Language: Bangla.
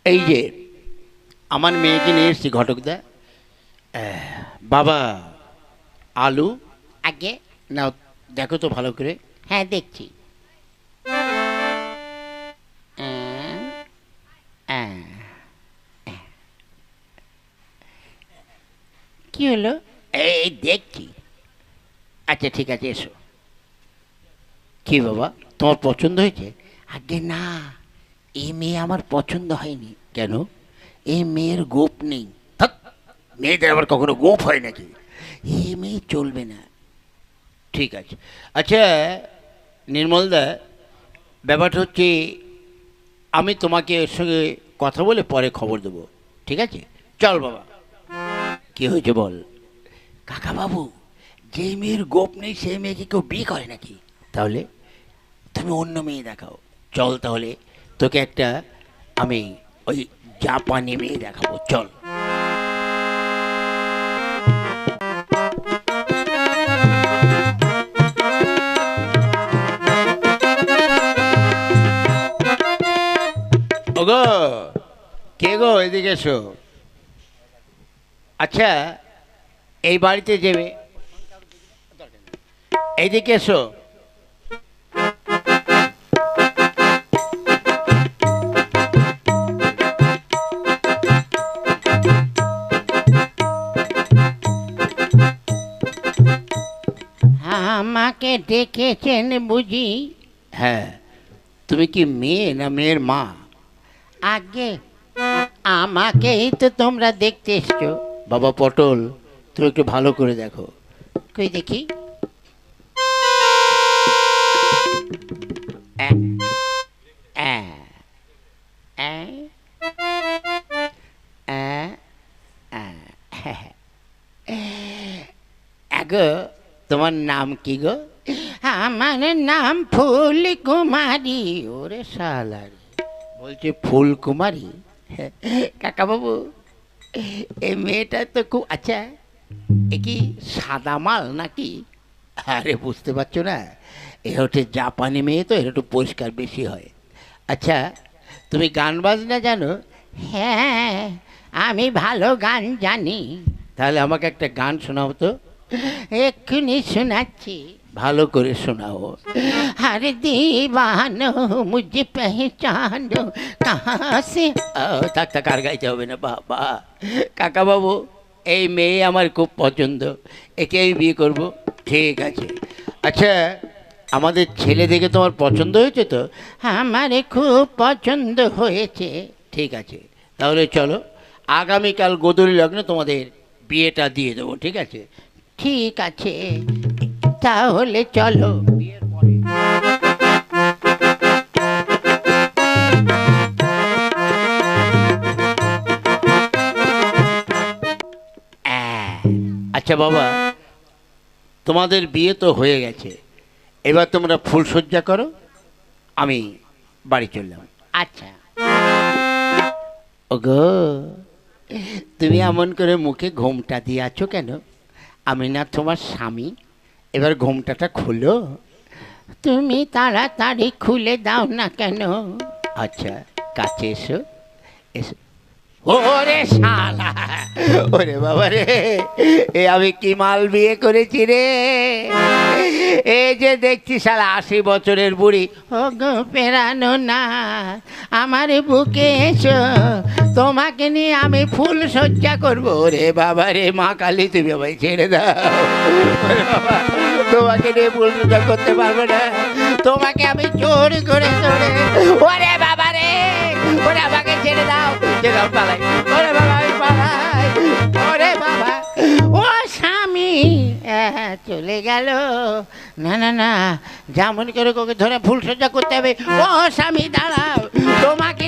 এই যে আমার মেয়েকে নিয়ে এসছি ঘটকদা। বাবা আলু আগে নাও, দেখো তো ভালো করে। হ্যাঁ দেখছি। কি হলো? এই দেখছি। আচ্ছা ঠিক আছে, এসো। কি বাবা, তোমার পছন্দ হয়েছে? আগে না, এই মেয়ে আমার পছন্দ হয়নি। কেন? এই মেয়ের গোপ নেই। ধ্যাৎ, মেয়েদের আবার কখনো গোপ হয় নাকি? এই মেয়ে চলবে না। ঠিক আছে। আচ্ছা নির্মলদা, ব্যাপারটা হচ্ছে আমি তোমাকে এর সঙ্গে কথা বলে পরে খবর দেবো, ঠিক আছে? চল বাবা। কি হয়েছে বল। কাকা বাবু, যে মেয়ের গোপ নেই সেই মেয়েকে কেউ বিয়ে করে নাকি? তাহলে তুমি অন্য মেয়ে দেখাও। চল, তাহলে তোকে একটা আমি ওই জাপানি মেয়ে দেখাবো, চল। ওগো, কে গো, এদিকে এসো। আচ্ছা এই বাড়িতে যাবে, এইদিকে এসো। আমাকে ডেকেছেন বুঝি? হ্যাঁ, তুমি কি মেয়ে না মেয়ের মা? আগে আমাকেই তো তোমরা দেখতে এসছো। বাবা পটল, তুমি একটু ভালো করে দেখো। কই দেখি। গো, তোমার নাম কি গো? আমার নাম ফুল কুমারী। ওরে শালার, বলছে ফুলকুমারী। কাকা বাবু, এই মেয়েটা তো খুব আচ্ছা, এ কি সাদা মাল নাকি? আরে বুঝতে পারছো না, এ হচ্ছে জাপানি মেয়ে, তো এর একটু পরিষ্কার বেশি হয়। আচ্ছা তুমি গান বাজনা জানো? হ্যাঁ, আমি ভালো গান জানি। তাহলে আমাকে একটা গান শোনাও তো। এক্ষুনি শোনাচ্ছি। ভালো করে শোনাও। हर दीवानो मुझे पहचानो कहाँ से। থাক থাক, আর গাইতে হবে না বাবা। কাকা বাবু, এই মেয়ে আমার খুব পছন্দ, একে আমি বিয়ে করব। ঠিক আছে। আচ্ছা আমাদের ছেলে দেখে তোমার পছন্দ হয়েছে তো? हमारे खूब পছন্দ হয়েছে। ঠিক আছে, তাহলে চলো আগামীকাল গোধূলি লগ্নে তোমাদের বিয়েটা দিয়ে দেবো, ঠিক আছে? ঠিক আছে, তাহলে চলো। বিয়ের পরে। আচ্ছা বাবা, তোমাদের বিয়ে তো হয়ে গেছে, এবার তোমরা ফুলসজ্জা করো, আমি বাড়ি চললাম। আচ্ছা। ওগো, তুমি এমন করে মুখে ঘোমটা দিয়ে আছো কেন? আমি না তোমার স্বামী? এবার ঘোমটাটা খোলো। তুমি তাড়াতাড়ি খুলে দাও না কেন? আচ্ছা কাছে এসো, এসো। ওরে শালা, ওরে বাবা রে, এ আমি কি মাল বিয়ে করেছি রে! এই যে দেখছি শালা 80 বছরের বুড়ি। ও গো পেরানো না, আমার বুকে এসো, তোমাকে নিয়ে আমি ফুল সজ্জা করবো। ওরে বাবা রে, মা কালী তুমি আমায় ছেড়ে দাও। ওরে বাবা, তোমাকে নিয়ে ফুলসজ্জা করতে পারবো না, তোমাকে আমি জোর করে ধরে। ওরে বাবা রে, ওরে আমাকে ছেড়ে দাও, ছেড়ে দাও, পালাই। ওরে বাবা আমি পালাই। ওরে বাবা, ও স্বামী, চলে গেল। না না না, যেমন করে ওকে ধরে ফুল সজ্জা করতে হবে। ও স্বামী দাঁড়াও, তোমাকে